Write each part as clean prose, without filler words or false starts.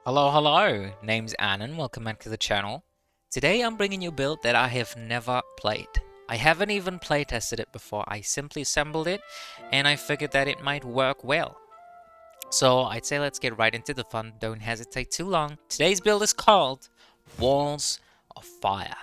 Hello, name's Annan, welcome back to the channel. Today I'm bringing you a build that I have never played. I haven't even playtested it before, I simply assembled it and I figured that it might work well. So I'd say let's get right into the fun, don't hesitate too long. Today's build is called Walls of Fire.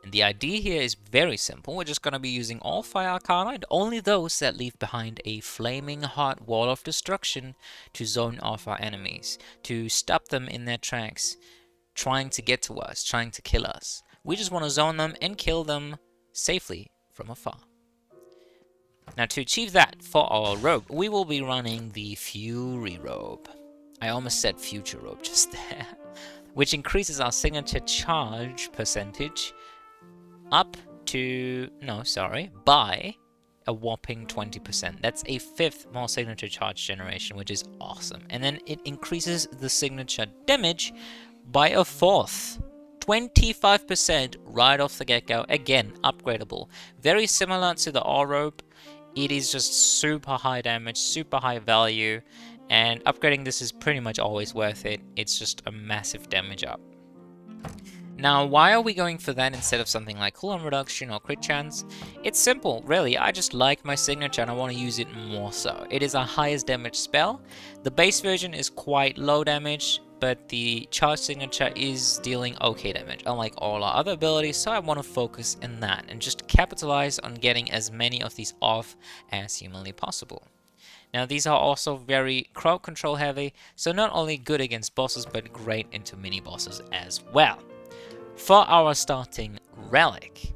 And the idea here is very simple. We're just going to be using all fire arcana and only those that leave behind a flaming hot wall of destruction to zone off our enemies, to stop them in their tracks, trying to get to us, trying to kill us. We just want to zone them and kill them safely from afar. Now to achieve that, for our robe, we will be running the Fury Robe. I almost said Future Robe just there. Which increases our signature charge percentage by a whopping 20%. That's a fifth more signature charge generation, which is awesome. And then it increases the signature damage by a fourth. 25% right off the get-go. Again, upgradable. Very similar to the Robe. It is just super high damage, super high value, and upgrading this is pretty much always worth it. It's just a massive damage up. Now, why are we going for that instead of something like cooldown reduction or crit chance? It's simple, really. I just like my signature and I want to use it more so. It is our highest damage spell. The base version is quite low damage, but the charge signature is dealing okay damage, unlike all our other abilities, so I want to focus in that and just capitalize on getting as many of these off as humanly possible. Now, these are also very crowd control heavy, so not only good against bosses, but great into mini bosses as well. For our starting relic,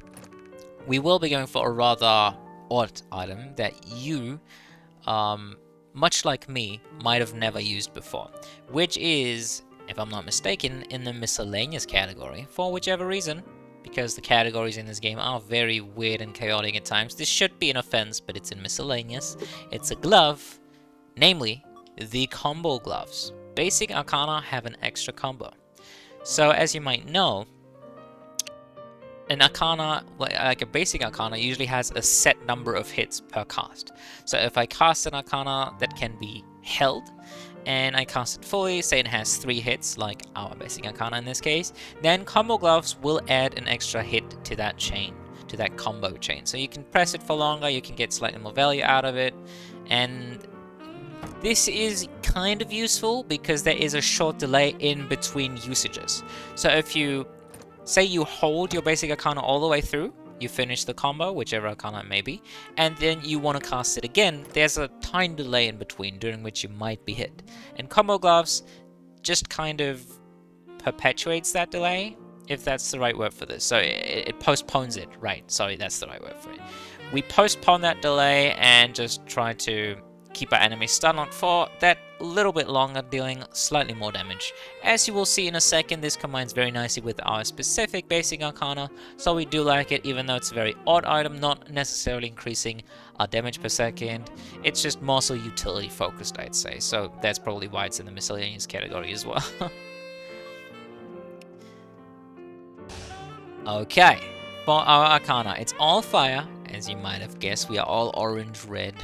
we will be going for a rather odd item that you, much like me, might have never used before, which is, if I'm not mistaken, in the miscellaneous category, for whichever reason, because the categories in this game are very weird and chaotic at times. This should be an offense, but it's in miscellaneous. It's a glove, namely the combo gloves. Basic Arcana have an extra combo. So as you might know, an Arcana, like a basic Arcana, usually has a set number of hits per cast. So if I cast an Arcana that can be held, and I cast it fully, say it has 3 hits, like our basic Arcana in this case, then Combo Gloves will add an extra hit to that chain, to that combo chain. So you can press it for longer, you can get slightly more value out of it, and this is kind of useful because there is a short delay in between usages. So if you say you hold your basic Arcana all the way through, you finish the combo, whichever Arcana it may be, and then you want to cast it again, there's a time delay in between during which you might be hit. And Combo Gloves just kind of perpetuates that delay, if that's the right word for this. So it postpones it, right? Sorry, that's the right word for it. We postpone that delay and just try to keep our enemy stunned on for that little bit longer, dealing slightly more damage. As you will see in a second, this combines very nicely with our specific basic Arcana, so we do like it, even though it's a very odd item, not necessarily increasing our damage per second. It's just more so utility focused, I'd say, so that's probably why it's in the miscellaneous category as well. Okay, for our Arcana, it's all fire. As you might have guessed, we are all orange-red.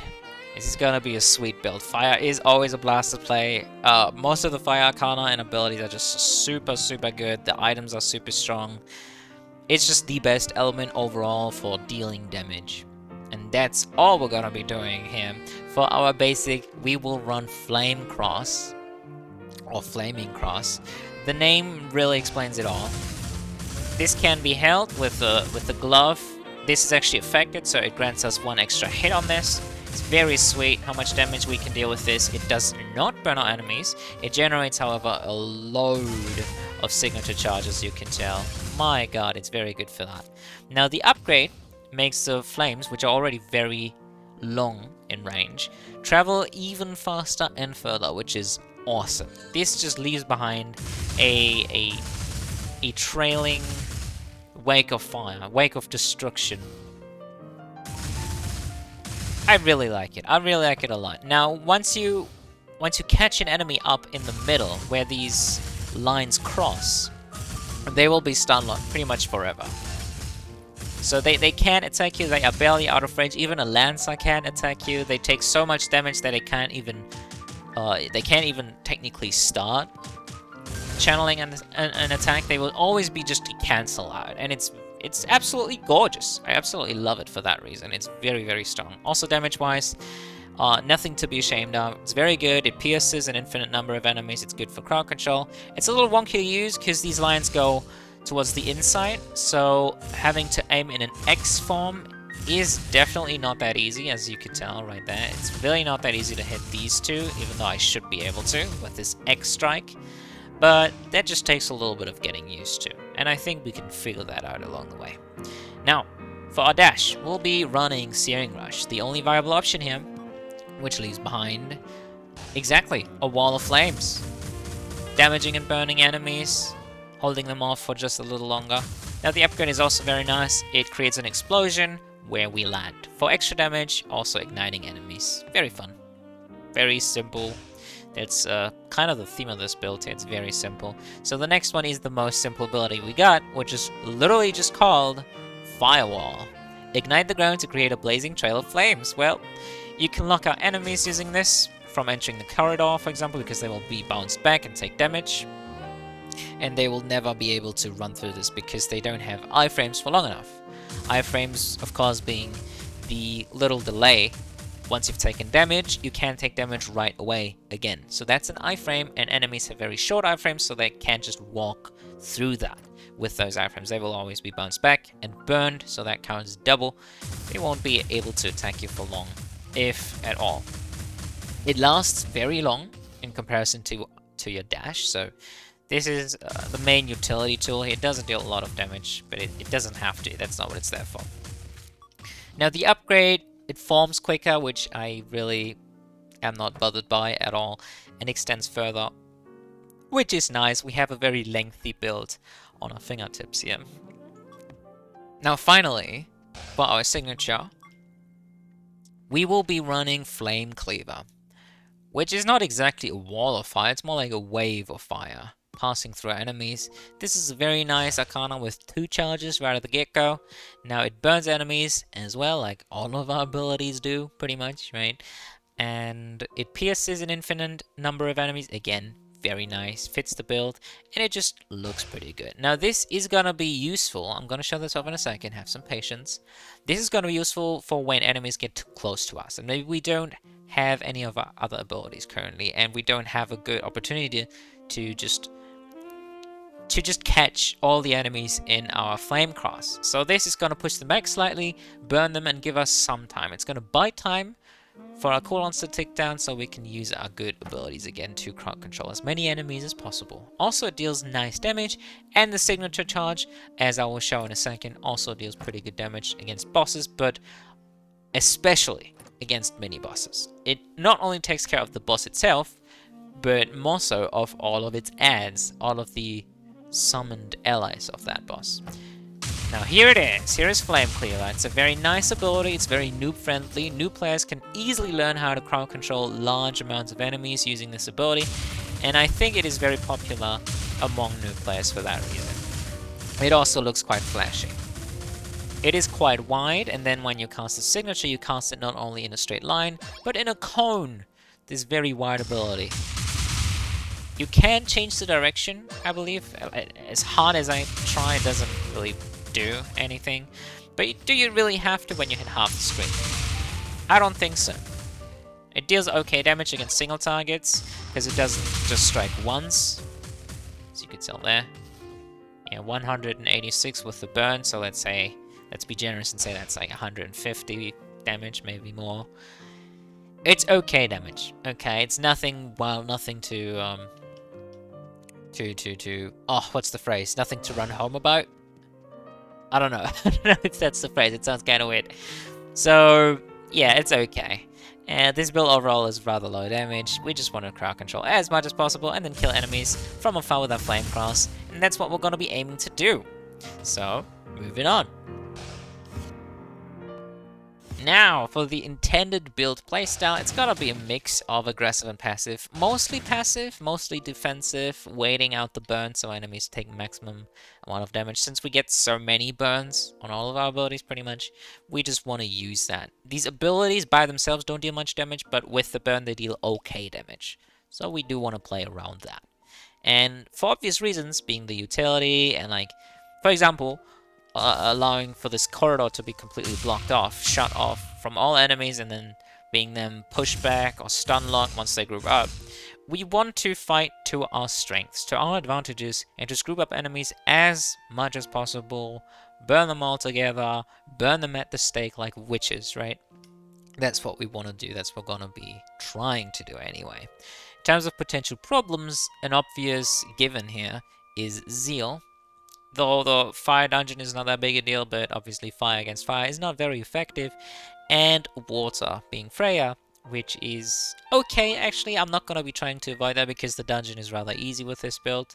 This is gonna be a sweet build. Fire is always a blast to play. Most of the Fire Arcana and abilities are just super good. The items are super strong. It's just the best element overall for dealing damage. And that's all we're gonna be doing here. For our basic, we will run Flame Cross, or Flaming Cross. The name really explains it all. This can be held with the glove. This is actually affected, so it grants us 1 extra hit on this. It's very sweet how much damage we can deal with this. It does not burn our enemies. It generates, however, a load of signature charges, you can tell. My god, it's very good for that. Now, the upgrade makes the flames, which are already very long in range, travel even faster and further, which is awesome. This just leaves behind a trailing wake of fire, wake of destruction. I really like it. I really like it a lot. Now, once you catch an enemy up in the middle where these lines cross, they will be stun locked pretty much forever. So they can't attack you. They are barely out of range. Even a Lancer can't attack you. They take so much damage that they can't even technically start. channeling an attack, they will always be just cancel out, and it's absolutely gorgeous. I absolutely love it for that reason. It's very, very strong. Also, damage-wise, nothing to be ashamed of. It's very good. It pierces an infinite number of enemies. It's good for crowd control. It's a little wonky to use because these lines go towards the inside, so having to aim in an X form is definitely not that easy, as you could tell right there. It's really not that easy to hit these two, even though I should be able to with this X strike. But that just takes a little bit of getting used to, and I think we can figure that out along the way. Now, for our dash, we'll be running Searing Rush, the only viable option here, which leaves behind exactly a wall of flames, damaging and burning enemies, holding them off for just a little longer. Now, the upgrade is also very nice. It creates an explosion where we land for extra damage, also igniting enemies. Very fun, very simple. It's kind of the theme of this build here. It's very simple. So the next one is the most simple ability we got, which is literally just called Firewall. Ignite the ground to create a blazing trail of flames. Well, you can lock out enemies using this from entering the corridor, for example, because they will be bounced back and take damage. And they will never be able to run through this because they don't have iframes for long enough. Iframes, of course, being the little delay. Once you've taken damage, you can take damage right away again. So that's an iframe, and enemies have very short iframes, so they can't just walk through that with those iframes. They will always be bounced back and burned, so that counts double. They won't be able to attack you for long, if at all. It lasts very long in comparison to your dash, so this is the main utility tool. It doesn't deal a lot of damage, but it doesn't have to. That's not what it's there for. Now the upgrade, it forms quicker, which I really am not bothered by at all, and extends further, which is nice. We have a very lengthy build on our fingertips here. Now finally, for our signature, we will be running Flame Cleaver, which is not exactly a wall of fire, it's more like a wave of fire passing through enemies. This is a very nice Arcana with 2 charges right at the get-go. Now it burns enemies as well, like all of our abilities do, pretty much, right? And it pierces an infinite number of enemies. Again, very nice, fits the build, and it just looks pretty good. Now this is gonna be useful. I'm gonna show this off in a second, have some patience. This is gonna be useful for when enemies get too close to us, and maybe we don't have any of our other abilities currently, and we don't have a good opportunity to just catch all the enemies in our flame cross. So this is going to push them back slightly, burn them, and give us some time. It's going to buy time for our cooldowns to tick down so we can use our good abilities again to crowd control as many enemies as possible. Also, it deals nice damage, and the signature charge, as I will show in a second, also deals pretty good damage against bosses, but especially against mini bosses. It not only takes care of the boss itself, but more so of all of its adds, all of the summoned allies of that boss. Now here it is. Here is Flame Cleaver. It's a very nice ability. It's very noob friendly. New players can easily learn how to crowd control large amounts of enemies using this ability, and I think it is very popular among new players for that reason. It also looks quite flashy. It is quite wide, and then when you cast a signature, you cast it not only in a straight line, but in a cone. This very wide ability. You can change the direction, I believe. As hard as I try, it doesn't really do anything. But do you really have to when you hit half the screen? I don't think so. It deals okay damage against single targets, because it doesn't just strike once. As you can tell there. Yeah, 186 with the burn, so let's be generous and say that's like 150 damage, maybe more. It's okay damage, okay? It's nothing, well, nothing to, oh, what's the phrase? Nothing to run home about? I don't know. I don't know if that's the phrase. It sounds kind of weird. So, yeah, it's okay. And this build overall is rather low damage. We just want to crowd control as much as possible and then kill enemies from afar with our flame cross. And that's what we're going to be aiming to do. So, moving on. Now, for the intended build playstyle, it's gotta be a mix of aggressive and passive. Mostly passive, mostly defensive, waiting out the burn so enemies take maximum amount of damage. Since we get so many burns on all of our abilities, pretty much, we just want to use that. These abilities by themselves don't deal much damage, but with the burn they deal okay damage. So we do want to play around that. And for obvious reasons, being the utility and like, for example, allowing for this corridor to be completely blocked off, shut off from all enemies, and then being them pushed back or stun locked once they group up. We want to fight to our strengths, to our advantages, and just group up enemies as much as possible, burn them all together, burn them at the stake like witches, right? That's what we want to do. That's what we're going to be trying to do anyway. In terms of potential problems, an obvious given here is Zeal. Though the fire dungeon is not that big a deal, but obviously fire against fire is not very effective. And water, being Freya, which is okay. Actually, I'm not going to be trying to avoid that because the dungeon is rather easy with this build.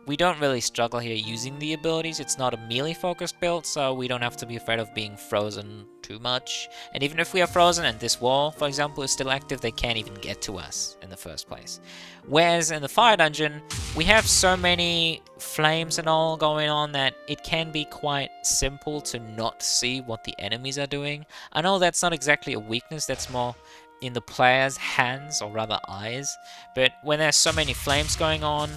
We don't really struggle here using the abilities. It's not a melee focused build, so we don't have to be afraid of being frozen too much. And even if we are frozen and this wall, for example, is still active, they can't even get to us in the first place. Whereas in the fire dungeon, we have so many flames and all going on that it can be quite simple to not see what the enemies are doing. I know that's not exactly a weakness, that's more in the player's hands, or rather eyes. But when there's so many flames going on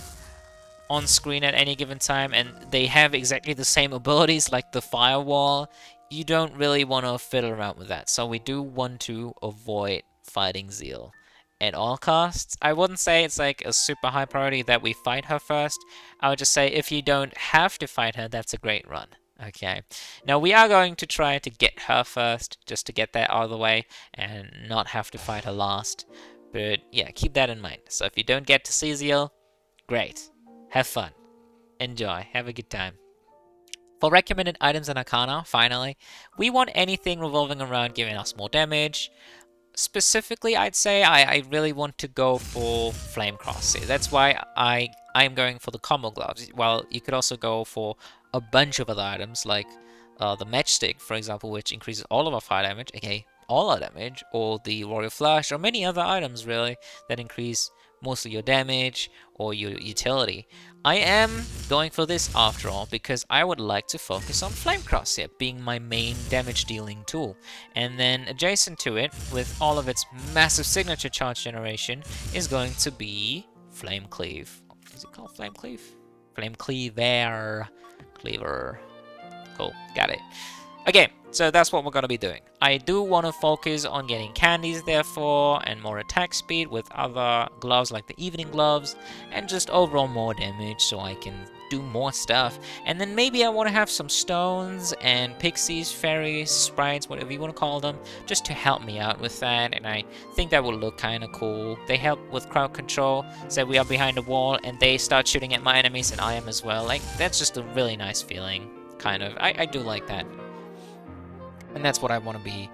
screen at any given time, and they have exactly the same abilities like the firewall, you don't really want to fiddle around with that. So we do want to avoid fighting Zeal at all costs. I wouldn't say it's like a super high priority that we fight her first. I would just say if you don't have to fight her, that's a great run. Okay, now we are going to try to get her first, just to get that out of the way and not have to fight her last. But yeah, keep that in mind. So if you don't get to see Zeal, great. Have fun. Enjoy. Have a good time. For recommended items in Arcana, finally, we want anything revolving around giving us more damage. Specifically, I'd say I really want to go for Flame Cross here. That's why I'm going for the combo gloves. Well, you could also go for a bunch of other items, like the Matchstick, for example, which increases all of our fire damage, aka all our damage, or the Warrior Flash, or many other items, really, that increase mostly your damage or your utility. I am going for this after all because I would like to focus on Flame Cross here, being my main damage dealing tool. And then adjacent to it, with all of its massive signature charge generation, is going to be Flame Cleave. Is it called Flame Cleave? Flame Cleaver. Cleaver. Cool, got it. Okay, so that's what we're going to be doing. I do want to focus on getting candies, therefore, and more attack speed with other gloves like the evening gloves, and just overall more damage so I can do more stuff. And then maybe I want to have some stones and pixies, fairies, sprites, whatever you want to call them, just to help me out with that, and I think that will look kind of cool. They help with crowd control, so we are behind a wall and they start shooting at my enemies and I am as well. Like, that's just a really nice feeling, kind of. I do like that. And that's what I want to be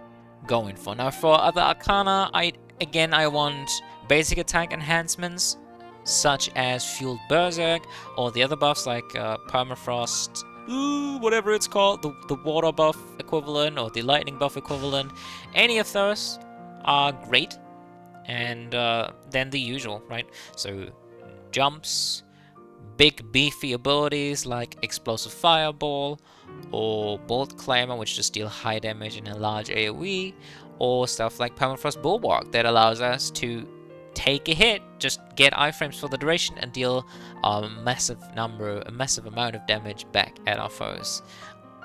going for. Now for other Arcana, I want basic attack enhancements, such as Fueled Berserk, or the other buffs like Permafrost, whatever it's called, the water buff equivalent, or the lightning buff equivalent. Any of those are great. And then the usual, right? So jumps, big beefy abilities like Explosive Fireball, or Bolt Claimer, which just deal high damage in a large AoE, or stuff like Permafrost Bulwark that allows us to take a hit, just get iframes for the duration, and deal a massive amount of damage back at our foes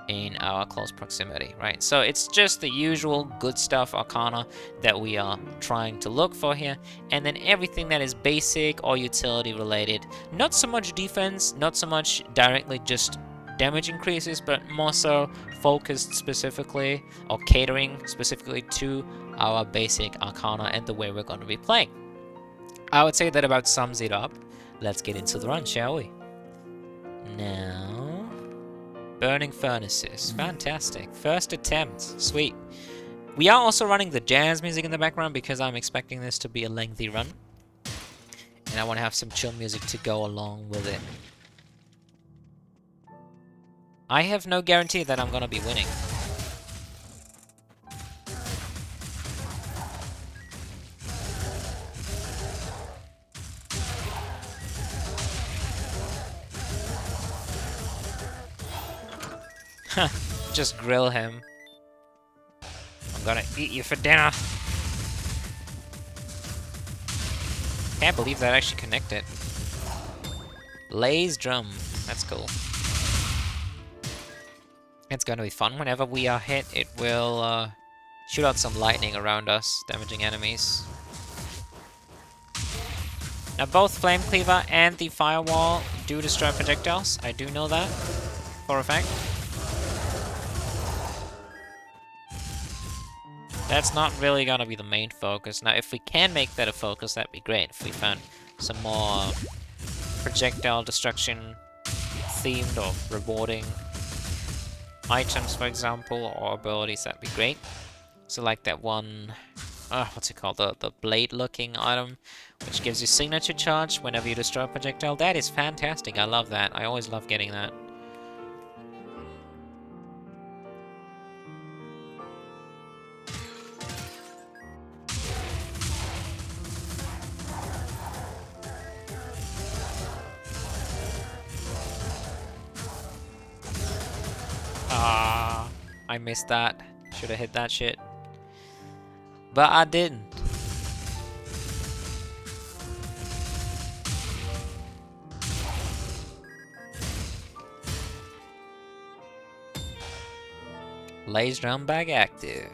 in our close proximity, right? So it's just the usual good stuff Arcana that we are trying to look for here, and then everything that is basic or utility related. Not so much defense, not so much directly just damage increases, but more so focused specifically or catering specifically to our basic Arcana and the way we're going to be playing. I would say that about sums it up. Let's get into the run, shall we? Now, Burning Furnaces, fantastic. First attempt, sweet. We are also running the jazz music in the background because I'm expecting this to be a lengthy run, and I want to have some chill music to go along with it. I have no guarantee that I'm gonna be winning. Huh, just grill him. I'm gonna eat you for dinner. Can't believe that actually connected. Blaze drum. That's cool. It's going to be fun. Whenever we are hit, it will shoot out some lightning around us, damaging enemies. Now both Flame Cleaver and the Firewall do destroy projectiles. I do know that for a fact. That's not really gonna be the main focus. Now if we can make that a focus, that'd be great. If we found some more projectile destruction themed or rewarding items, for example, or abilities, that'd be great. So like that one, what's it called? The blade-looking item, which gives you signature charge whenever you destroy a projectile. That is fantastic. I love that. I always love getting that. Ah, I missed that. Should have hit that shit. But I didn't. Blaze drum bag active.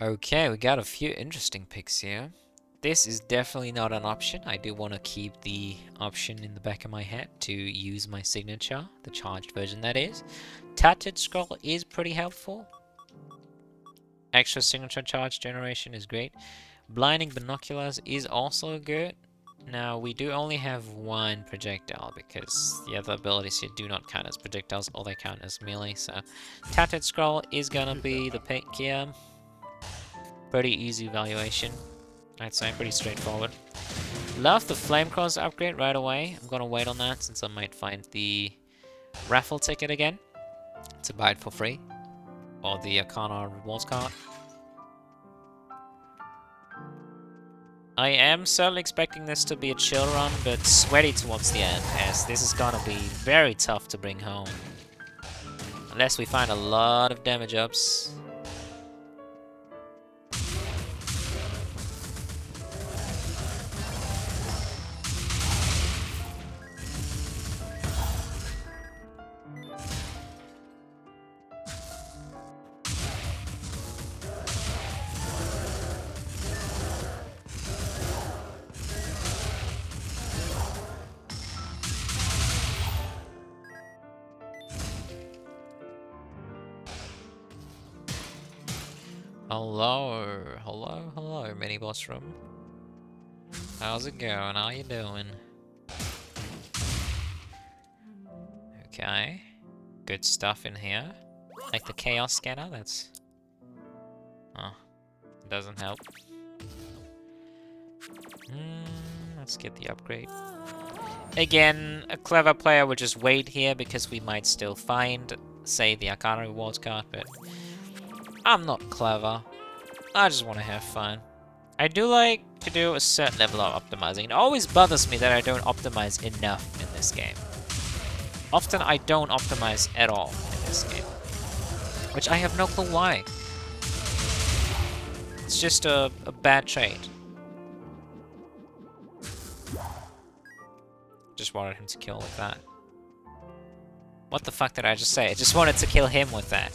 Okay, we got a few interesting picks here. This is definitely not an option. I do want to keep the option in the back of my head to use my signature, the charged version that is. Tattered Scroll is pretty helpful. Extra signature charge generation is great. Blinding Binoculars is also good. Now, we do only have one projectile because the other abilities here do not count as projectiles, or they count as melee. So, Tattered Scroll is gonna be the pick here. Pretty easy valuation, I'd say, pretty straightforward. Love the Flamecrawler upgrade right away. I'm gonna wait on that since I might find the raffle ticket again to buy it for free. Or the Arcana rewards card. I am certainly expecting this to be a chill run, but sweaty towards the end, as this is gonna be very tough to bring home. Unless we find a lot of damage ups. Hello, mini boss room. How's it going? How you doing? Okay, good stuff in here. Like the chaos scanner. That's doesn't help. Let's get the upgrade. Again, a clever player would just wait here because we might still find, say, the Arcana rewards card, but I'm not clever. I just want to have fun. I do like to do a certain level of optimizing. It always bothers me that I don't optimize enough in this game. Often I don't optimize at all in this game, which I have no clue why. It's just a bad trait. Just wanted him to kill with that. What the fuck did I just say? I just wanted to kill him with that.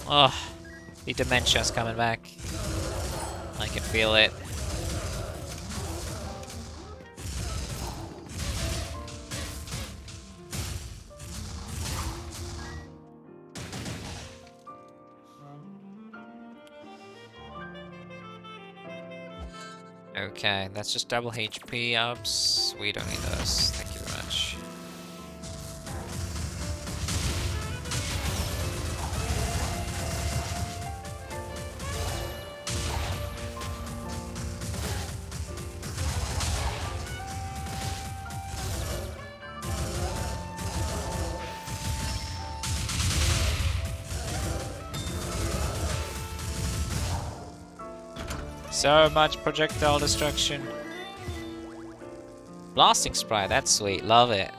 Ugh. The dementia's coming back. I can feel it. Okay, that's just double HP ups. We don't need those. Thank you very much. So much projectile destruction. Blasting Sprite, that's sweet, love it.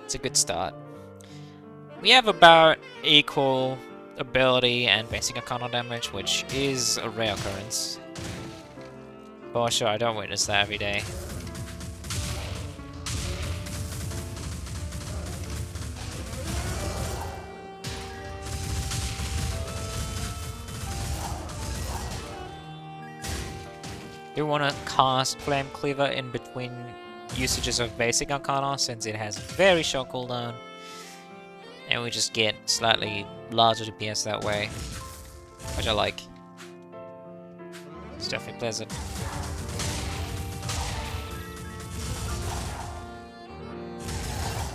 It's a good start. We have about equal ability and basic Arcana damage, which is a rare occurrence. For sure, I don't witness that every day. Do want to cast Flame Cleaver in between usages of basic Arcana, since it has a very short cooldown. And we just get slightly larger DPS that way, which I like. It's definitely pleasant.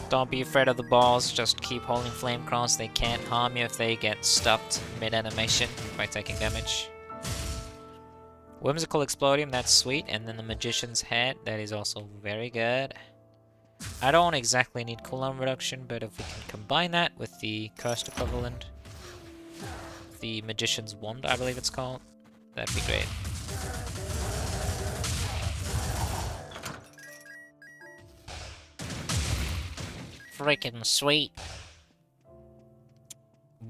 Don't be afraid of the balls, just keep holding Flame Cross. They can't harm you if they get stuffed mid-animation by taking damage. Whimsical Explodium, that's sweet, and then the Magician's Head, that is also very good. I don't exactly need cooldown reduction, but if we can combine that with the cursed equivalent, the Magician's Wand, I believe it's called, that'd be great. Freaking sweet.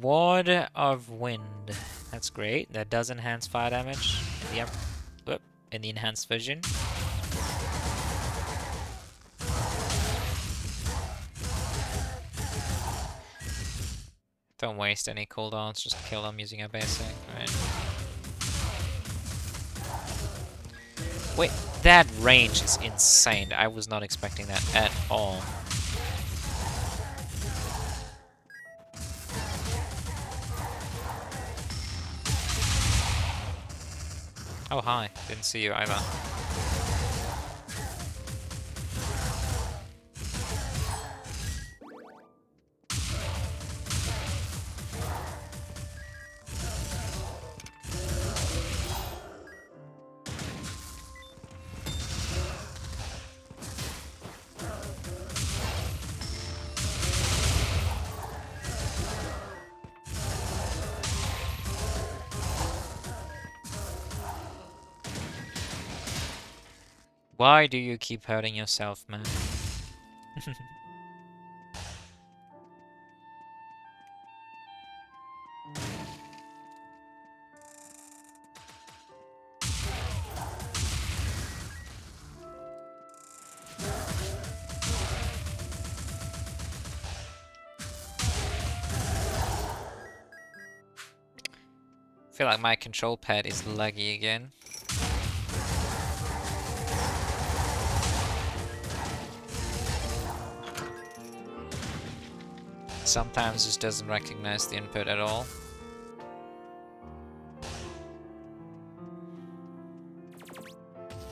Ward of Wind, that's great. That does enhance fire damage. Yep, in the enhanced version. Don't waste any cooldowns, just kill them using a basic, right? Wait, that range is insane. I was not expecting that at all. Oh, hi. Didn't see you either. Why do you keep hurting yourself, man? I feel like my control pad is laggy again. Sometimes just doesn't recognize the input at all.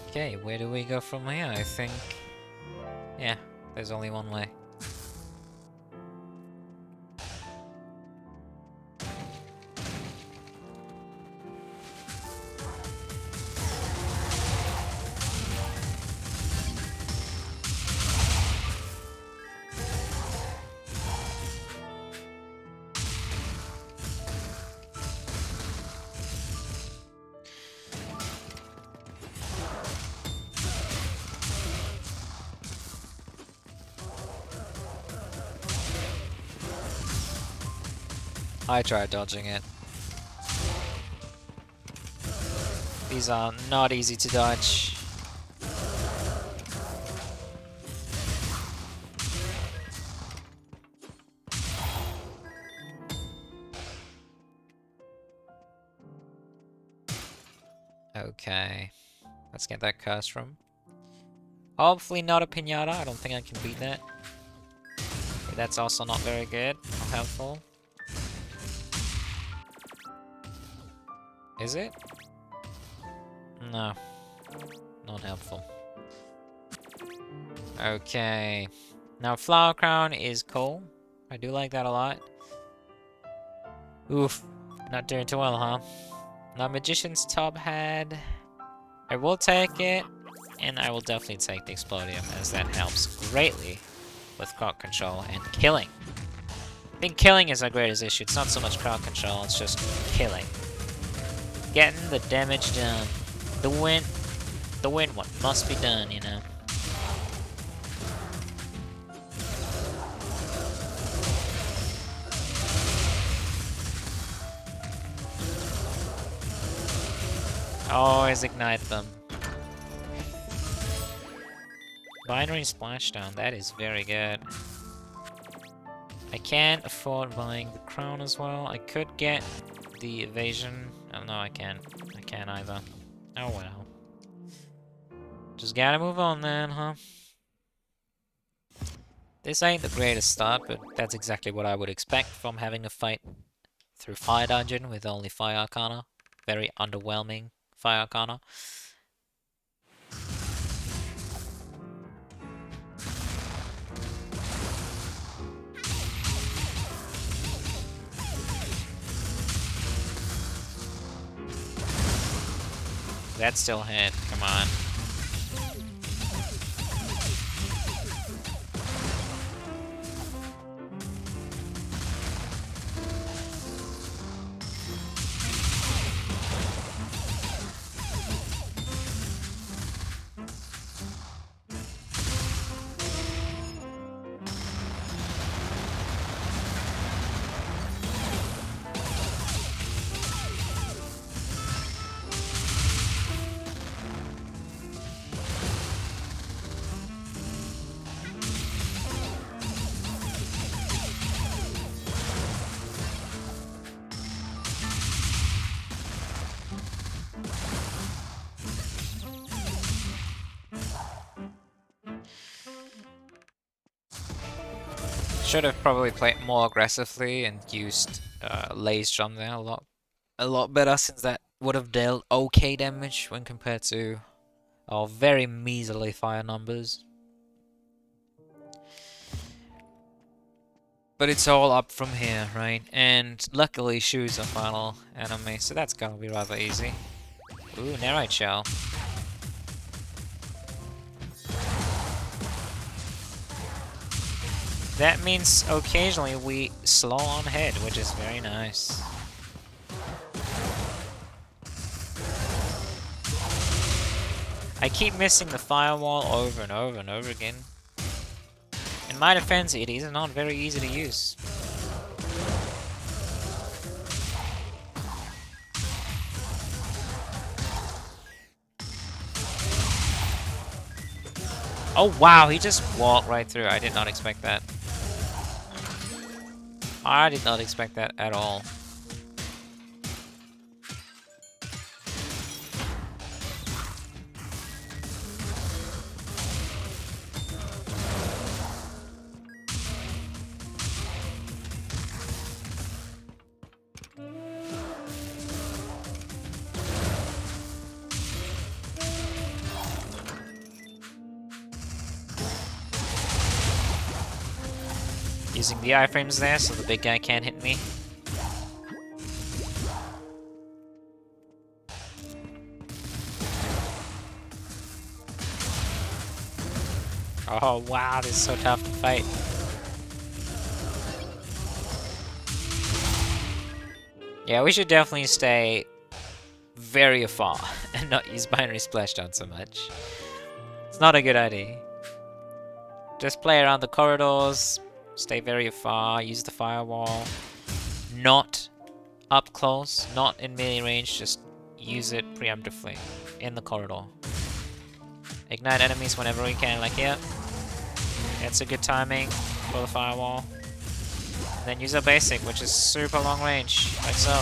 Okay, where do we go from here? I think... yeah, there's only one way. I tried dodging it. These are not easy to dodge. Okay. Let's get that curse from. Hopefully not a pinata. I don't think I can beat that. But that's also not very good or helpful. Is it? No. Not helpful. Okay. Now Flower Crown is cool. I do like that a lot. Oof. Not doing too well, huh? Now Magician's Top Hat. I will take it. And I will definitely take the Explodium, as that helps greatly with crowd control and killing. I think killing is our greatest issue. It's not so much crowd control, it's just killing. Getting the damage done. Doing what must be done, you know. Always ignite them. Binary Splashdown, that is very good. I can't afford buying the crown as well. I could get the evasion. Oh no, I can't. I can't either. Oh well. Just gotta move on then, huh? This ain't the greatest start, but that's exactly what I would expect from having a fight through Fire Dungeon with only Fire Arcana. Very underwhelming Fire Arcana. That still hit, come on. Should have probably played more aggressively and used Laze Drum there a lot better, since that would have dealt okay damage when compared to our very measly fire numbers. But it's all up from here, right? And luckily Shu's a final enemy, so that's gonna be rather easy. Ooh, Nerite Shell. That means occasionally we slow on head, which is very nice. I keep missing the firewall over and over and over again. In my defense, it is not very easy to use. Oh wow, he just walked right through. I did not expect that. I did not expect that at all. Using the iframes there so the big guy can't hit me. Oh wow, this is so tough to fight. Yeah, we should definitely stay very afar and not use binary splashdown so much. It's not a good idea. Just play around the corridors, stay very far, use the firewall. Not up close, not in melee range, just use it preemptively in the corridor. Ignite enemies whenever we can, like here. That's a good timing for the firewall. And then use our basic, which is super long range, like so,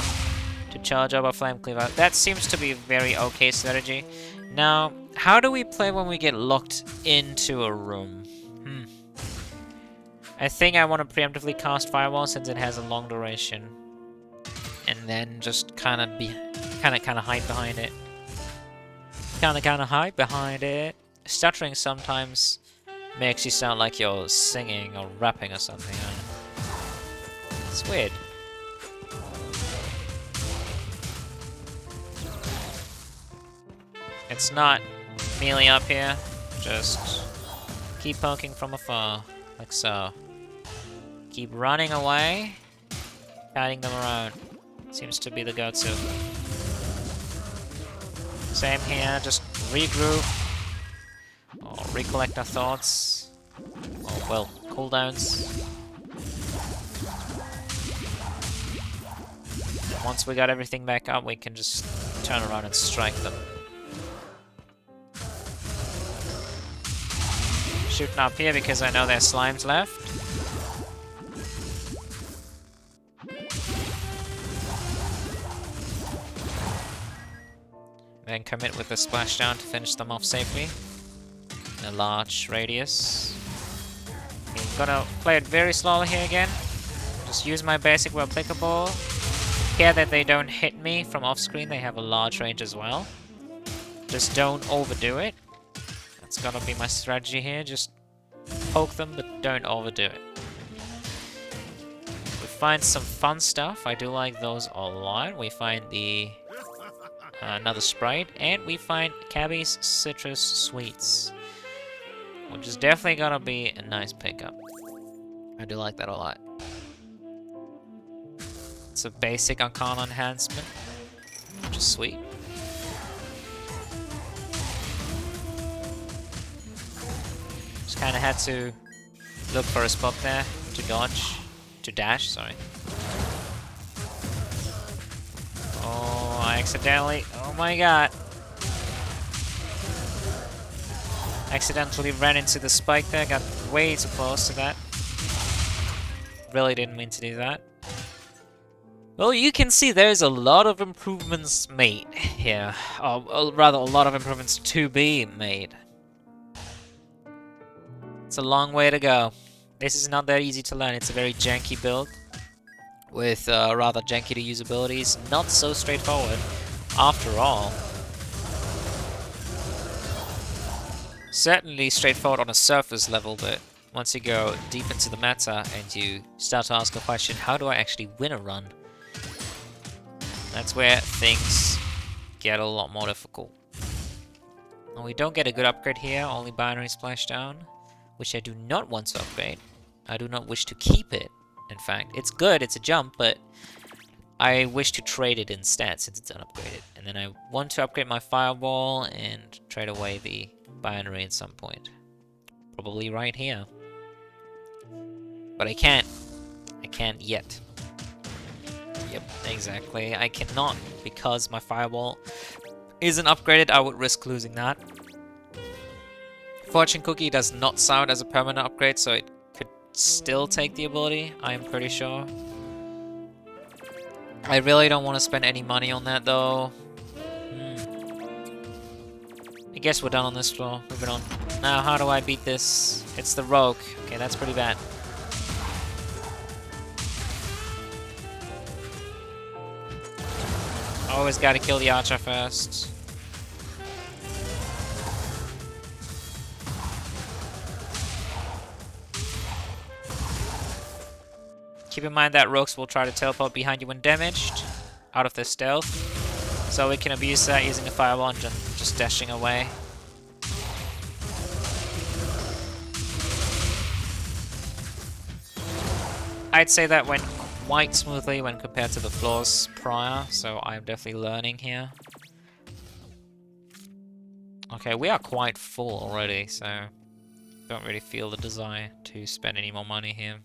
to charge up our Flame Cleaver. That seems to be a very okay strategy. Now, how do we play when we get locked into a room? I think I want to preemptively cast Firewall since it has a long duration. And then just kind of hide behind it. Kind of hide behind it. Stuttering sometimes makes you sound like you're singing or rapping or something. It's weird. It's not melee up here. Just keep poking from afar, like so. Keep running away, guiding them around. Seems to be the go-to. Same here, just regroup. Or recollect our thoughts. Or, well, cooldowns. And once we got everything back up, we can just turn around and strike them. Shooting up here because I know there's slimes left. Then commit with the splashdown to finish them off safely. In a large radius. Okay, I'm gonna play it very slowly here again. Just use my basic where applicable. Care that they don't hit me from off screen, they have a large range as well. Just don't overdo it. That's gonna be my strategy here, just poke them but don't overdo it. We find some fun stuff, I do like those a lot. We find the another Sprite, and we find Cabby's Citrus Sweets, which is definitely gonna be a nice pickup. I do like that a lot. It's a basic Arcana enhancement, which is sweet. Just kind of had to look for a spot there to dodge, to dash, sorry. Oh, I accidentally, oh my god. Accidentally ran into the spike there, got way too close to that. Really didn't mean to do that. Well, you can see there's a lot of improvements made here. Or rather, a lot of improvements to be made. It's a long way to go. This is not that easy to learn. It's a very janky build with rather janky to use abilities. Not so straightforward, after all. Certainly straightforward on a surface level, but once you go deep into the meta and you start to ask the question, how do I actually win a run? That's where things get a lot more difficult. And we don't get a good upgrade here, only binary splashdown, which I do not want to upgrade. I do not wish to keep it, in fact. It's good, it's a jump, but I wish to trade it instead since it's unupgraded. And then I want to upgrade my fireball and trade away the binary at some point. Probably right here. But I can't. I can't yet. Yep, exactly. I cannot because my fireball isn't upgraded. I would risk losing that. Fortune Cookie does not sound as a permanent upgrade, so it could still take the ability, I am pretty sure. I really don't want to spend any money on that though. I guess we're done on this floor. Moving on. Now, how do I beat this? It's the Rogue. Okay, that's pretty bad. Always gotta kill the Archer first. Keep in mind that Rogues will try to teleport behind you when damaged, out of their stealth. So we can abuse that using the Fireball and just dashing away. I'd say that went quite smoothly when compared to the floors prior, so I'm definitely learning here. Okay, we are quite full already, so don't really feel the desire to spend any more money here.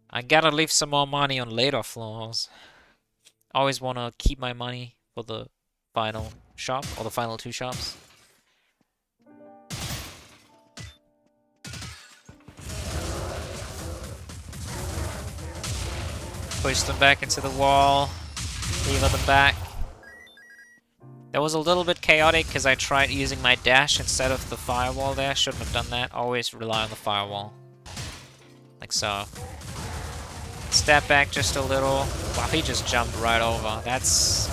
I gotta leave some more money on later floors. Always want to keep my money for the final shop, or the final two shops. Push them back into the wall, lever them back. That was a little bit chaotic because I tried using my dash instead of the firewall there. Shouldn't have done that. Always rely on the firewall. Like so. Step back just a little. Wow, he just jumped right over. That's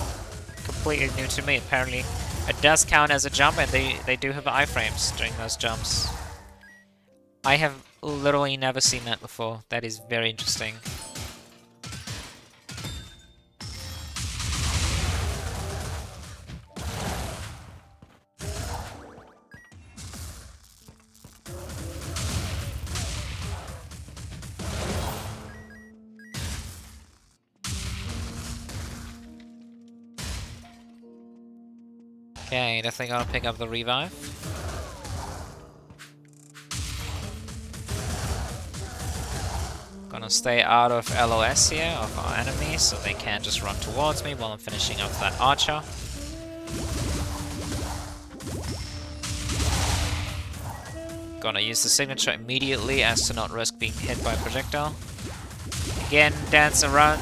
completely new to me. Apparently it does count as a jump, and they do have iframes during those jumps. I have literally never seen that before. That is very interesting. Okay, definitely gotta pick up the revive. Gonna stay out of LOS here, of our enemies, so they can't just run towards me while I'm finishing up that archer. Gonna use the signature immediately as to not risk being hit by a projectile. Again, dance around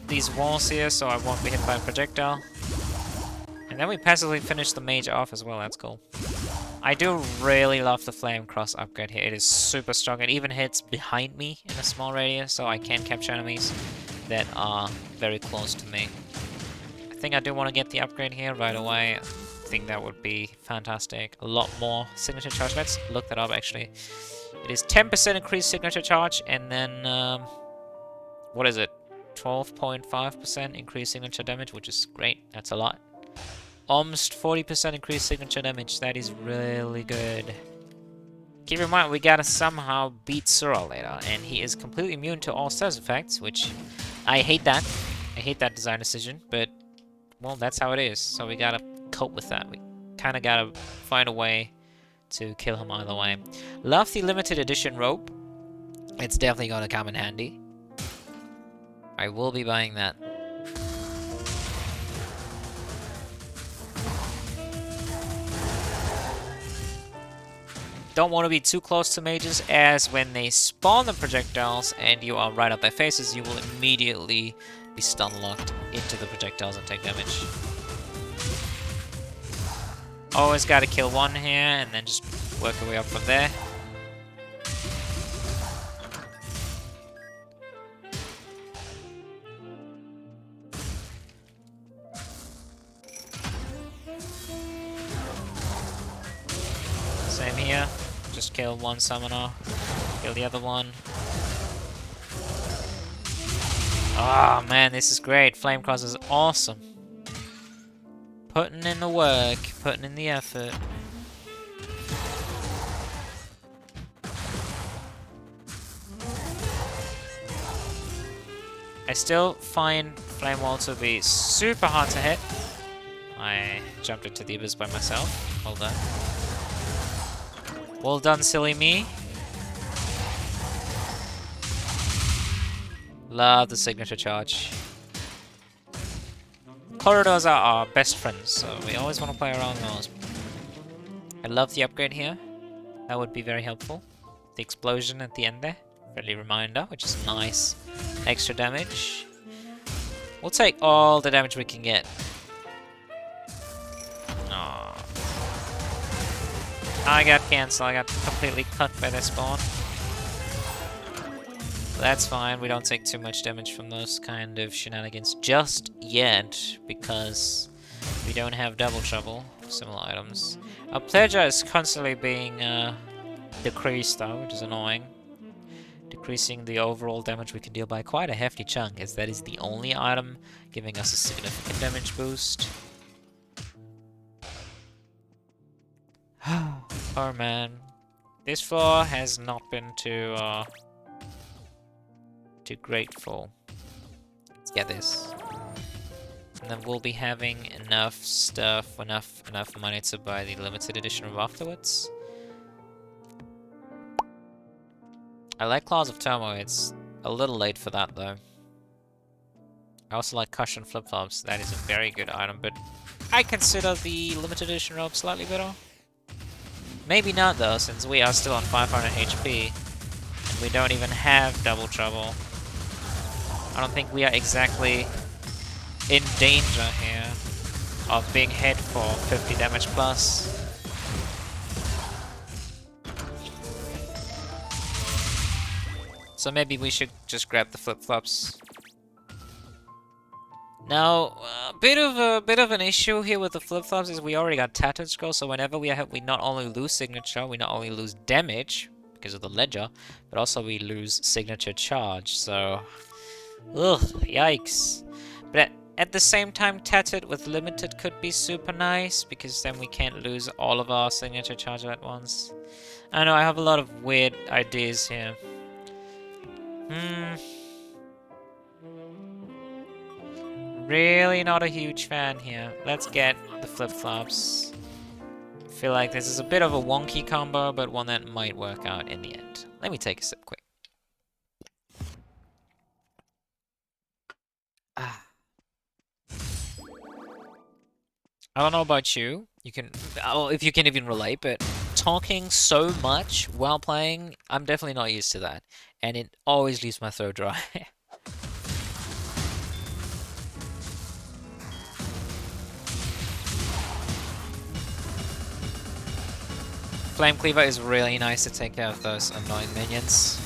these walls here so I won't be hit by a projectile. And then we passively finish the mage off as well, that's cool. I do really love the Flame Cross upgrade here. It is super strong. It even hits behind me in a small radius, so I can capture enemies that are very close to me. I think I do want to get the upgrade here right away. I think that would be fantastic. A lot more signature charge. Let's look that up, actually. It is 10% increased signature charge, and then... what is it? 12.5% increased signature damage, which is great. That's a lot. Almost 40% increased signature damage. That is really good. Keep in mind, we gotta somehow beat Sura later, and he is completely immune to all status effects, which I hate that. I hate that design decision, but, well, that's how it is. So we gotta cope with that. We kinda gotta find a way to kill him either way. Love the limited edition robe. It's definitely gonna come in handy. I will be buying that. Don't want to be too close to mages, as when they spawn the projectiles and you are right up their faces, you will immediately be stun locked into the projectiles and take damage. Always gotta kill one here and then just work your way up from there. Same here. Just kill one summoner, kill the other one. Oh man, this is great. Flame Cross is awesome. Putting in the work, putting in the effort. I still find Flame Wall to be super hard to hit. I jumped into the abyss by myself. Well done. Well done, silly me. Love the signature charge. Corridors are our best friends, so we always want to play around those. I love the upgrade here. That would be very helpful. The explosion at the end there. Friendly reminder, which is nice. Extra damage. We'll take all the damage we can get. Aww. I got cancelled. I got completely cut by their spawn. That's fine. We don't take too much damage from those kind of shenanigans just yet, because we don't have double trouble. Similar items. Our pleasure is constantly being decreased though, which is annoying. Decreasing the overall damage we can deal by quite a hefty chunk, as that is the only item giving us a significant damage boost. Oh man, this floor has not been too grateful. Let's get this, and then we'll be having enough stuff, enough money to buy the limited edition of afterwards. I like Claws of Turmoil. It's a little late for that though. I also like Cushion Flip-Flops. That is a very good item, but I consider the limited edition robe slightly better. Maybe not though, since we are still on 500 HP, and we don't even have double trouble. I don't think we are exactly in danger here of being hit for 50 damage plus. So maybe we should just grab the flip-flops. Now, a bit of an issue here with the flip-flops is we already got Tattered Scroll, so whenever we not only lose signature, we not only lose damage because of the ledger, but also we lose signature charge. So, ugh, yikes. But at the same time, Tattered with limited could be super nice, because then we can't lose all of our signature charge at once. I know I have a lot of weird ideas here. Really not a huge fan here. Let's get the flip-flops. feel like this is a bit of a wonky combo, but one that might work out in the end. Let me take a sip quick. Ah. I don't know about you. You can, well, if you can even relate, but talking so much while playing, I'm definitely not used to that, and it always leaves my throat dry. Flame Cleaver is really nice to take care of those annoying minions.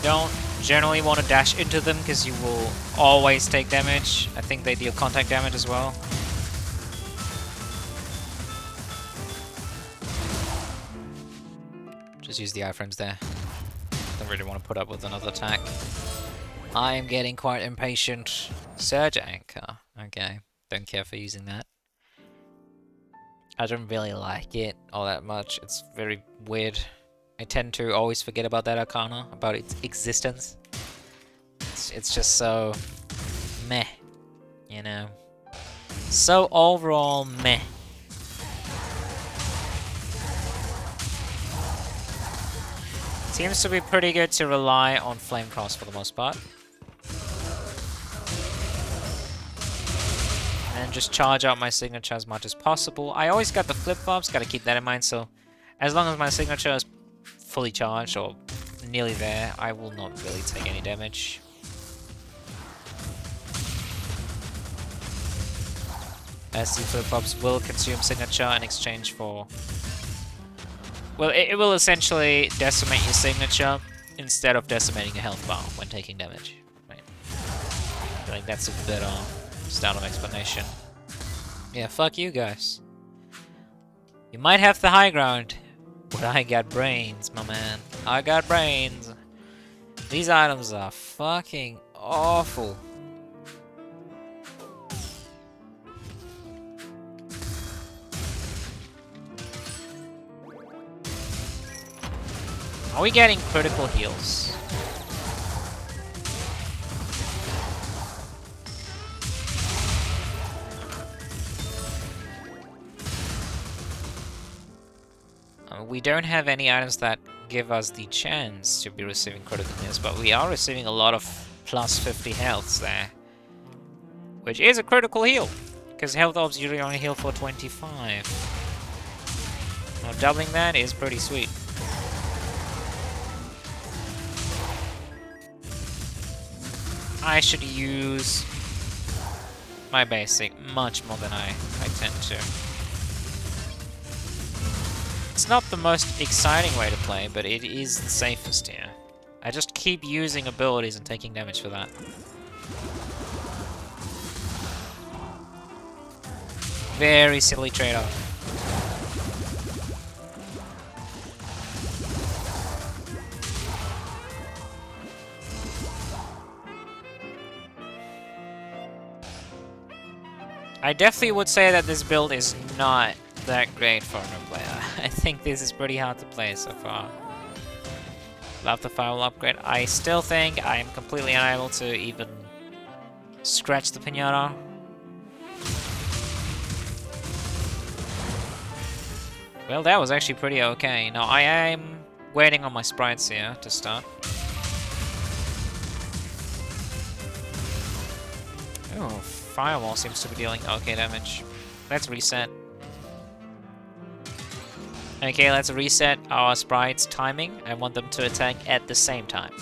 Don't generally want to dash into them because you will always take damage. I think they deal contact damage as well. Just use the iframes there. Don't really want to put up with another attack. I am getting quite impatient. Surge Anchor. Okay, don't care for using that. I don't really like it all that much. It's very weird. I tend to always forget about that Arcana, about its existence. It's just so meh, you know. So overall meh. Seems to be pretty good to rely on Flame Cross for the most part. And just charge out my signature as much as possible. I always got the flip-flops, gotta keep that in mind, so as long as my signature is fully charged or nearly there, I will not really take any damage. As the flip-flops will consume signature in exchange for... Well, it will essentially decimate your signature instead of decimating your health bar when taking damage. Right. I feel like that's a better style of explanation. Yeah, fuck you guys. You might have the high ground, but I got brains, my man. I got brains. These items are fucking awful. Are we getting critical heals? We don't have any items that give us the chance to be receiving critical heals, but we are receiving a lot of plus 50 healths there. Which is a critical heal, because health orbs usually only heal for 25. Now doubling that is pretty sweet. I should use my basic much more than I tend to. It's not the most exciting way to play, but it is the safest here. I just keep using abilities and taking damage for that. Very silly trade-off. I definitely would say that this build is not that great for a new player. I think this is pretty hard to play so far. Love the firewall upgrade. I still think I am completely unable to even scratch the pinata. Well, that was actually pretty okay. Now, I am waiting on my sprites here to start. Oh, Firewall seems to be dealing okay damage. Let's reset. Okay, let's reset our sprites' timing. I want them to attack at the same time.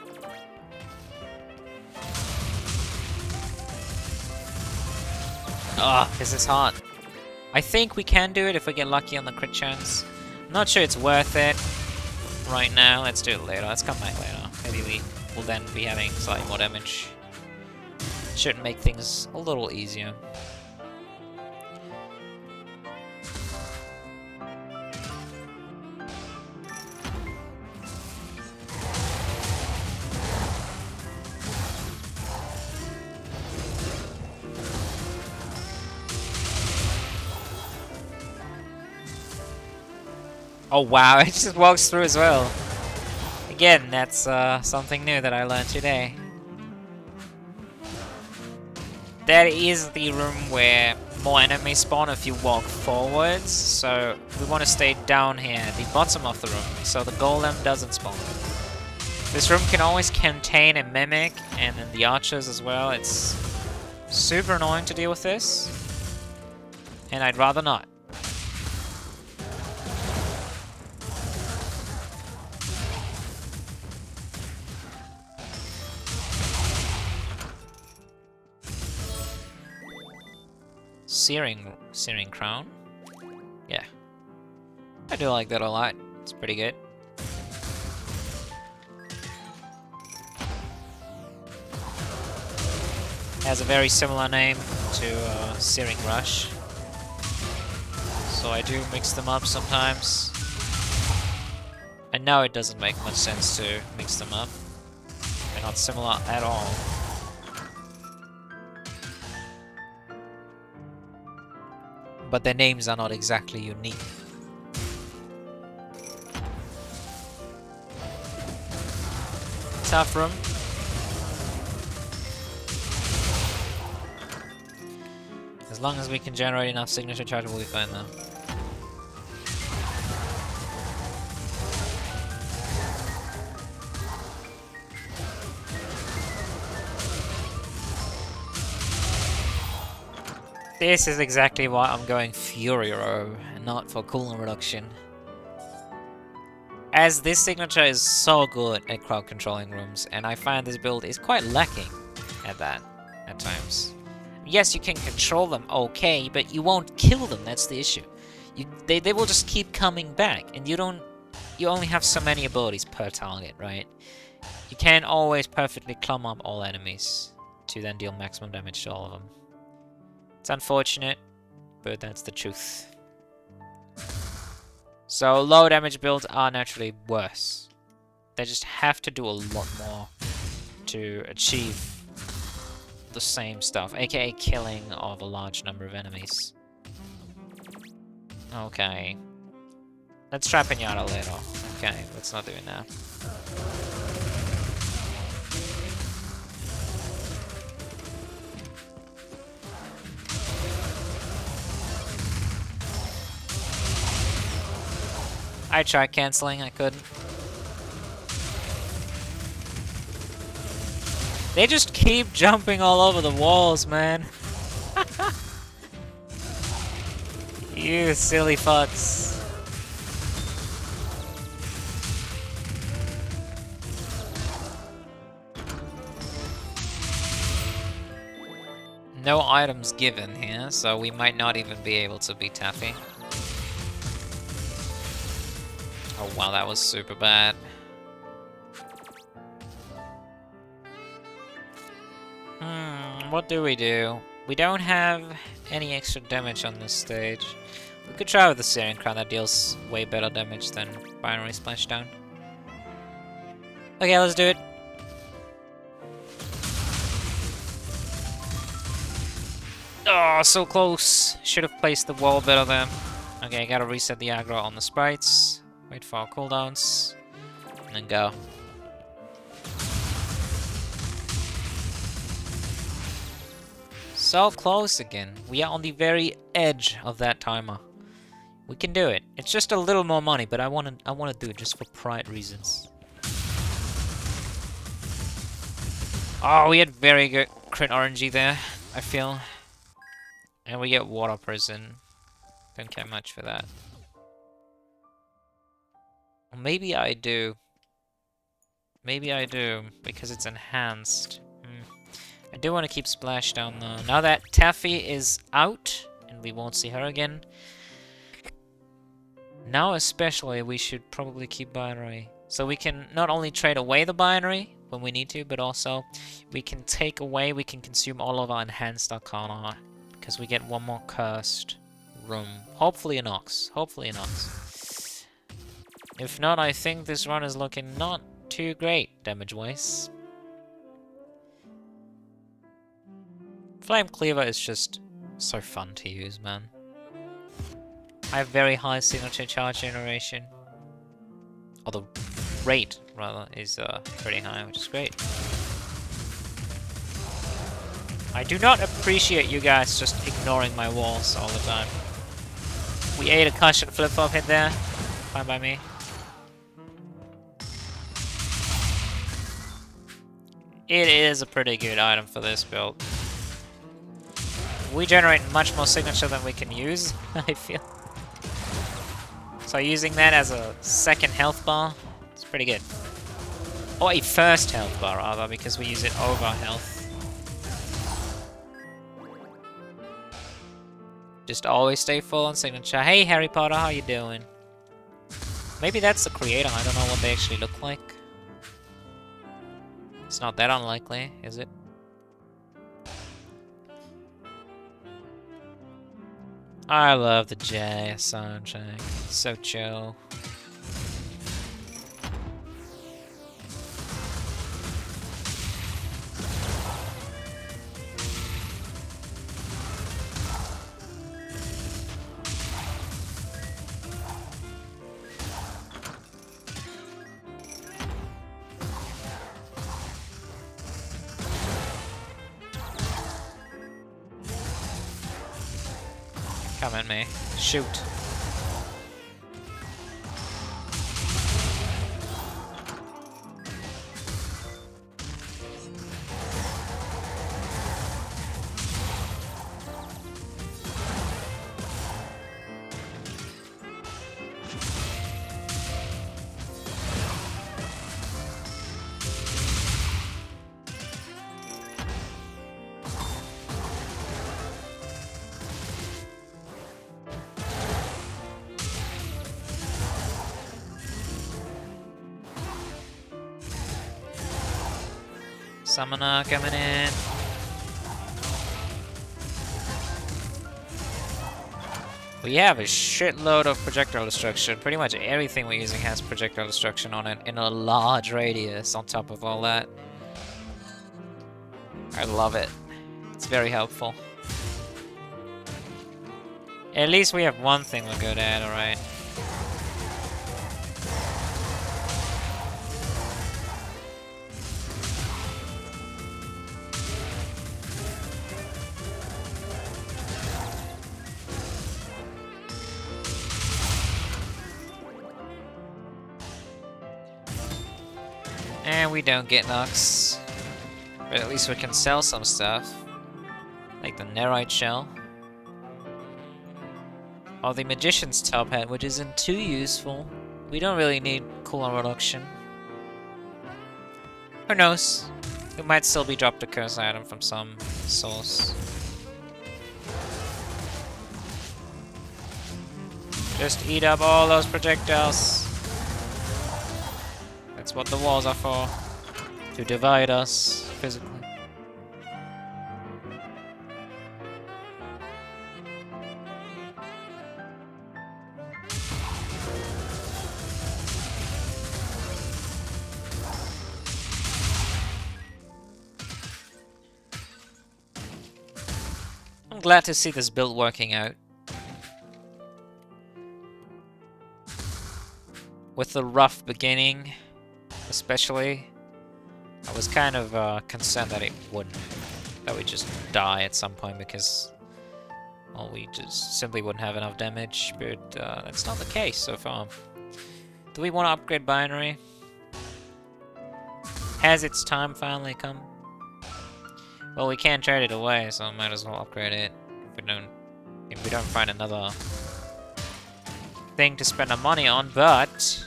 Ah, this is hard. I think we can do it if we get lucky on the crit chance. I'm not sure it's worth it right now. Let's do it later. Let's come back later. Maybe we will then be having slightly more damage. Should make things a little easier. Oh wow, it just walks through as well. Again, that's something new that I learned today. That is the room where more enemies spawn if you walk forwards, so we want to stay down here at the bottom of the room, so the golem doesn't spawn. This room can always contain a mimic, and then the archers as well. It's super annoying to deal with this, and I'd rather not. Searing Crown? Yeah. I do like that a lot. It's pretty good. Has a very similar name to Searing Rush. So I do mix them up sometimes. I know it doesn't make much sense to mix them up. They're not similar at all. But their names are not exactly unique. Tough room. As long as we can generate enough signature charge, we'll be fine now. This is exactly why I'm going Fury Robe and not for cooldown reduction. As this signature is so good at crowd controlling rooms, and I find this build is quite lacking at that at times. Yes, you can control them okay, but you won't kill them, that's the issue. They will just keep coming back, and you only have so many abilities per target, right? You can't always perfectly clump up all enemies to then deal maximum damage to all of them. It's unfortunate, but that's the truth. So low damage builds are naturally worse. They just have to do a lot more to achieve the same stuff, aka killing of a large number of enemies. Okay. Let's try Pinata later. Okay, let's not do it now. I tried canceling, I couldn't. They just keep jumping all over the walls, man. You silly fucks. No items given here, so we might not even be able to beat Taffy. Oh wow, that was super bad. What do? We don't have any extra damage on this stage. We could try with the Searing Crown, that deals way better damage than Binary Splashdown. Okay, let's do it. Oh, so close. Should have placed the wall better there. Okay, I gotta reset the aggro on the sprites. Wait for our cooldowns. And then go. So close again. We are on the very edge of that timer. We can do it. It's just a little more money, but I wanna do it just for pride reasons. Oh, we had very good crit RNG there, I feel. And we get Water Prison. Don't care much for that. Maybe I do. Maybe I do, because it's enhanced. I do want to keep Splashdown though. Now that Taffy is out, and we won't see her again. Now especially, we should probably keep Binary. So we can not only trade away the Binary when we need to, but also we can take away, we can consume all of our enhanced Arcana. Because we get one more cursed room. Hopefully an Ox. Hopefully an Ox. If not, I think this run is looking not too great, damage-wise. Flame Cleaver is just so fun to use, man. I have very high signature charge generation. or the rate rather, is pretty high, which is great. I do not appreciate you guys just ignoring my walls all the time. We ate a cushion flip-flop hit there. Fine by me. It is a pretty good item for this build. We generate much more signature than we can use, I feel. So using that as a second health bar, it's pretty good. Or a first health bar, rather, because we use it over health. Just always stay full on signature. Hey, Harry Potter, how you doing? Maybe that's the creator. I don't know what they actually look like. It's not that unlikely, is it? I love the J soundtrack. So chill. Come at me. Shoot. Summoner coming in. We have a shitload of projectile destruction. Pretty much everything we're using has projectile destruction on it in a large radius on top of all that. I love it. It's very helpful. At least we have one thing we're good at, alright. And we don't get knocks. But at least we can sell some stuff. Like the Nerite Shell. Or the Magician's Top Hat, which isn't too useful. We don't really need cooldown reduction. Who knows? We might still be dropped a curse item from some source. Just eat up all those projectiles. That's what the walls are for. To divide us physically. I'm glad to see this build working out. With the rough beginning, especially, I was kind of concerned that it wouldn't. That we'd just die at some point because, well, we just simply wouldn't have enough damage, but that's not the case so far. Do we want to upgrade Binary? Has its time finally come? Well, we can't trade it away, so might as well upgrade it. If we don't find another thing to spend our money on, but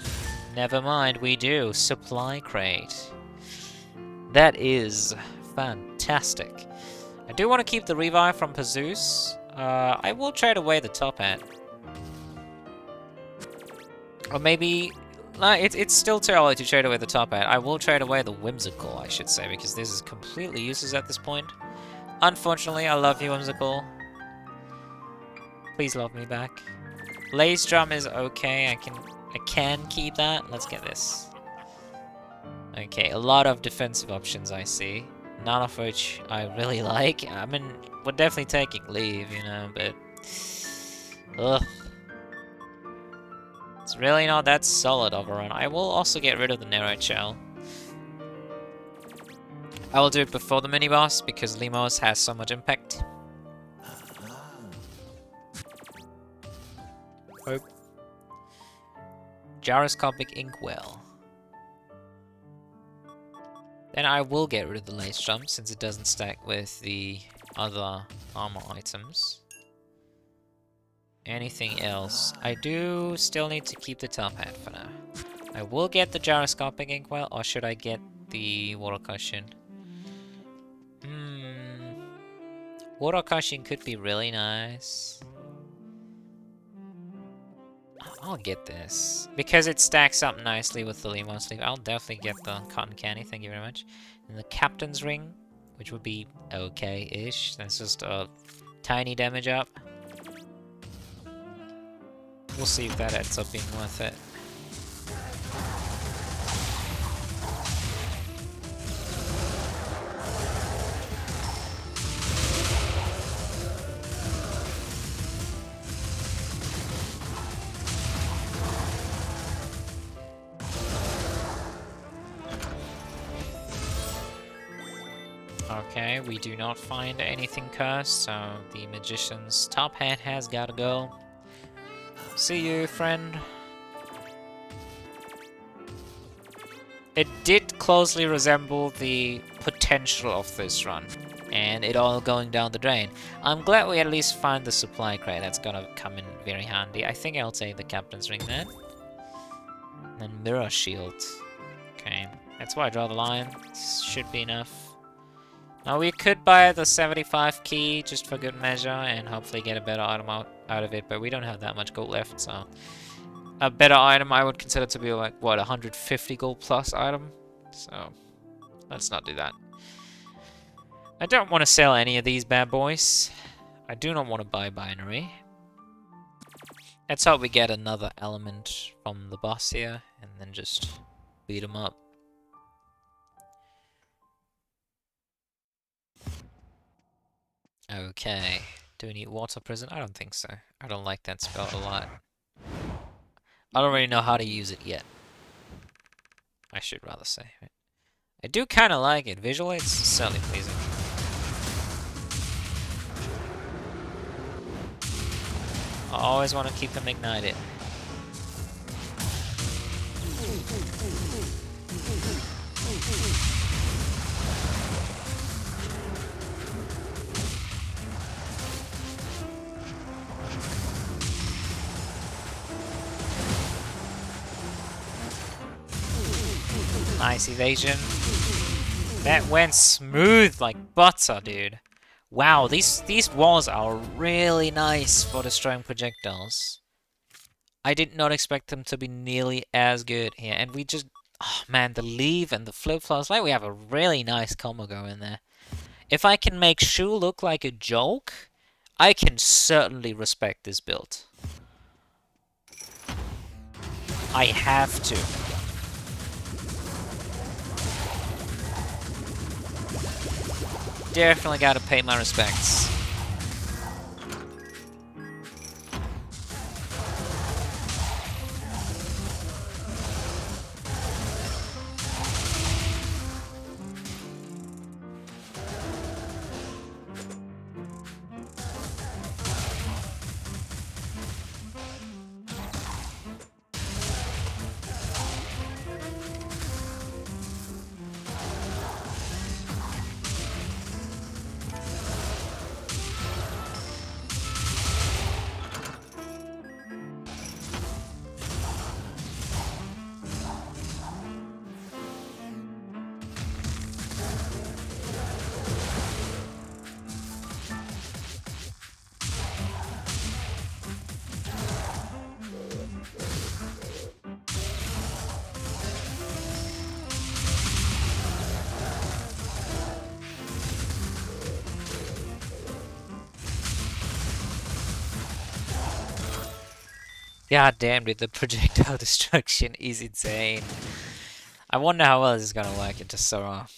never mind, we do. Supply crate. That is fantastic. I do want to keep the revive from Pazoos. I will trade away the top hat. Or maybe... it's still too early to trade away the top hat. I will trade away the Whimsical, I should say, because this is completely useless at this point. Unfortunately, I love you, Whimsical. Please love me back. Blaze Drum is okay. I can keep that. Let's get this. Okay, a lot of defensive options I see. None of which I really like. I mean, we're definitely taking leave, you know, but... Ugh. It's It's really not that solid overrun. I will also get rid of the narrow shell. I will do it before the mini boss because Limos has so much impact. Hope. Gyroscopic Inkwell. Then I will get rid of the lace jump since it doesn't stack with the other armor items. Anything else? I do still need to keep the top hat for now. I will get the Gyroscopic Inkwell, or should I get the Water Cushion? Water Cushion could be really nice. I'll get this. Because it stacks up nicely with the Limo sleeve, I'll definitely get the Cotton Candy, thank you very much. And the Captain's Ring, which would be okay-ish. That's just a tiny damage up. We'll see if that ends up being worth it. Okay, we do not find anything cursed, so the Magician's top hat has gotta go. See you, friend. It did closely resemble the potential of this run, and it all going down the drain. I'm glad we at least find the supply crate. That's gonna come in very handy. I think I'll take the Captain's Ring then. And Mirror Shield. Okay, that's why I draw the line. Should be enough. Now we could buy the 75 key just for good measure and hopefully get a better item out of it, but we don't have that much gold left, so a better item I would consider to be like, what, 150 gold plus item? So let's not do that. I don't want to sell any of these bad boys. I do not want to buy binary. Let's hope we get another element from the boss here and then just beat him up. Okay, do we need Water Prison? I don't think so. I don't like that spell a lot. I don't really know how to use it yet. I should rather say. I do kind of like it. Visually, it's certainly pleasing. I always want to keep them ignited. Nice evasion. That went smooth like butter, dude. Wow, these walls are really nice for destroying projectiles. I did not expect them to be nearly as good here. And we just... Oh man, the leave and the flip-flops. Like, we have a really nice combo going there. If I can make Shu look like a joke, I can certainly respect this build. I have to. Definitely gotta pay my respects. God damn, dude, the projectile destruction is insane. I wonder how well this is gonna work into Sora.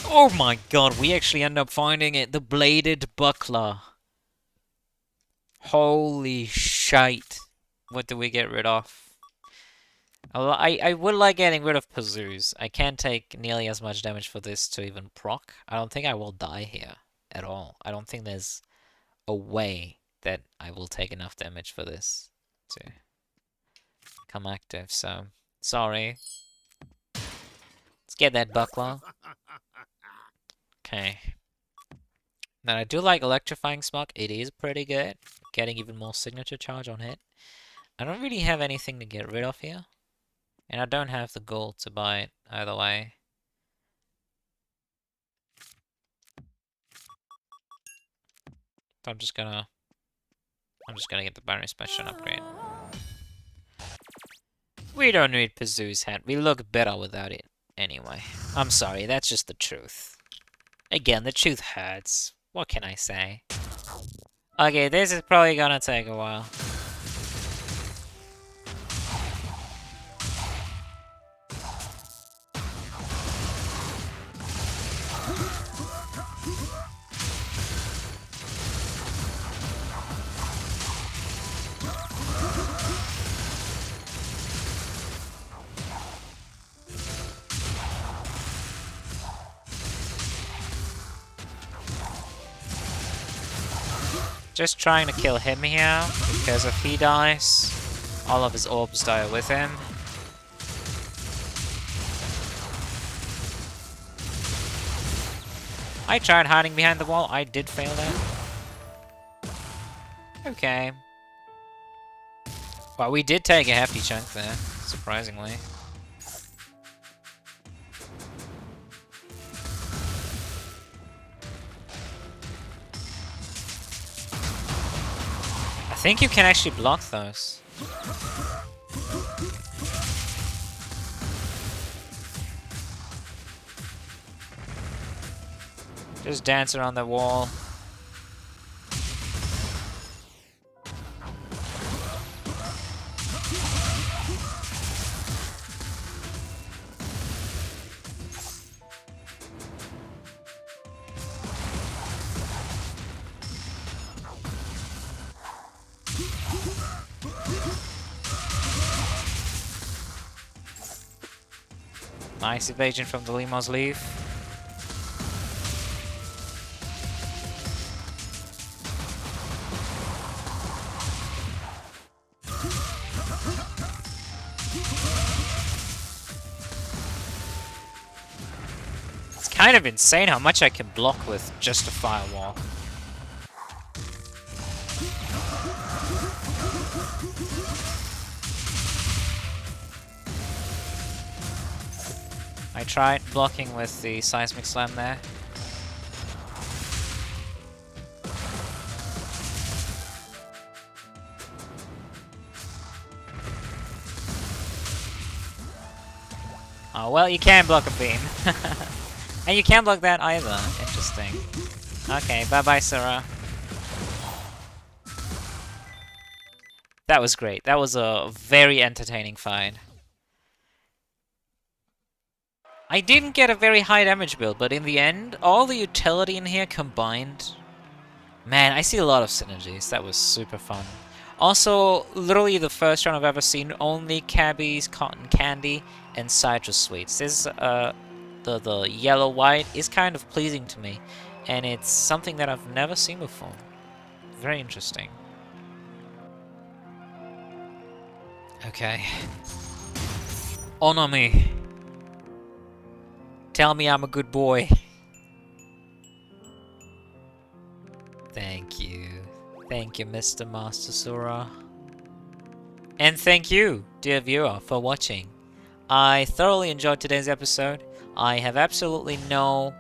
Oh my god, we actually end up finding it. The Bladed Buckler. Holy shite. What do we get rid of? I would like getting rid of Pursues. I can't take nearly as much damage for this to even proc. I don't think I will die here at all. I don't think there's a way that I will take enough damage for this to come active, so sorry. Let's get that buckler. Okay. Now I do like Electrifying Smog. It is pretty good. Getting even more signature charge on hit. I don't really have anything to get rid of here. And I don't have the gold to buy it either way. So I'm just gonna get the Barony Special upgrade. We don't need Pursue's hat. We look better without it anyway. I'm sorry, that's just the truth. Again, the truth hurts. What can I say? Okay, this is probably gonna take a while. Just trying to kill him here, because if he dies, all of his orbs die with him. I tried hiding behind the wall, I did fail that. Okay. Well, we did take a hefty chunk there, surprisingly. I think you can actually block those. Just dance around the wall. Nice evasion from the Limos Leaf. It's kind of insane how much I can block with just a firewall. I tried blocking with the Seismic Slam there. Oh, well, you can block a beam. And you can't block that either. Interesting. Okay, bye-bye, Sarah. That was great. That was a very entertaining fight. I didn't get a very high damage build, but in the end, all the utility in here combined... Man, I see a lot of synergies. That was super fun. Also, literally the first round I've ever seen, only cabbies, cotton candy, and citrus sweets. This, the yellow-white is kind of pleasing to me, and it's something that I've never seen before. Very interesting. Okay. Honor me. Tell me I'm a good boy. Thank you. Thank you, Mr. Master Sura. And thank you, dear viewer, for watching. I thoroughly enjoyed today's episode. I have absolutely no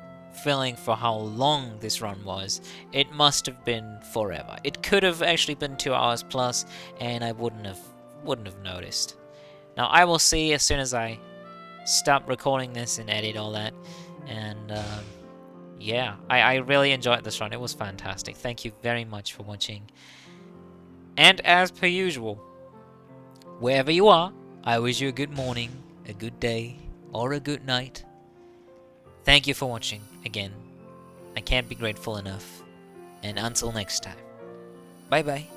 feeling for how long this run was. It must have been forever. It could have actually been 2 hours plus, and I wouldn't have noticed. Now I will see as soon as I stop recording this and edit all that. And yeah, I really enjoyed this run. It was fantastic. Thank you very much for watching. And as per usual, wherever you are, I wish you a good morning, a good day, or a good night. Thank you for watching again. I can't be grateful enough. And until next time, bye bye.